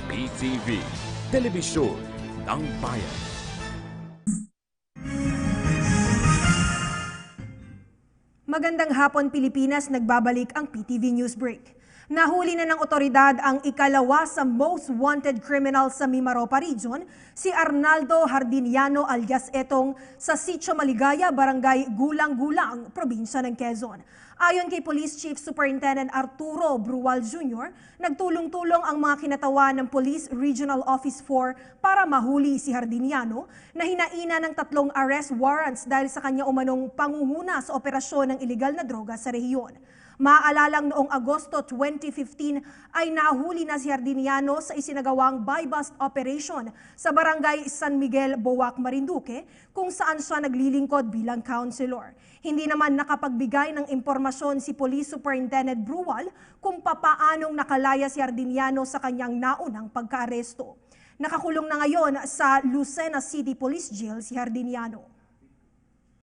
PTV, Telebisyon ng Bayan. Magandang hapon Pilipinas, nagbabalik ang PTV News Break. Nahuli na ng otoridad ang ikalawa sa most wanted criminal sa Mimaropa Region, si Arnaldo Hardiniano alias Etong sa Sitio Maligaya, Barangay Gulang-Gulang, probinsya ng Quezon. Ayon kay Police Chief Superintendent Arturo Brual Jr., nagtulong-tulong ang mga kinatawan ng Police Regional Office 4 para mahuli si Hardiniano na hinaina ng 3 arrest warrants dahil sa kanya umanong pangunguna sa operasyon ng ilegal na droga sa rehiyon. Maaalalang noong Agosto 2015 ay nahuli na si Hardiniano sa isinagawang buy-bust operation sa Barangay San Miguel, Boac, Marinduque, kung saan siya naglilingkod bilang counselor. Hindi naman nakapagbigay ng impormasyon si Police Superintendent Brual kung papaanong nakalaya si Hardiniano sa kanyang naunang pagkaaresto. Nakakulong na ngayon sa Lucena City Police Jail si Hardiniano.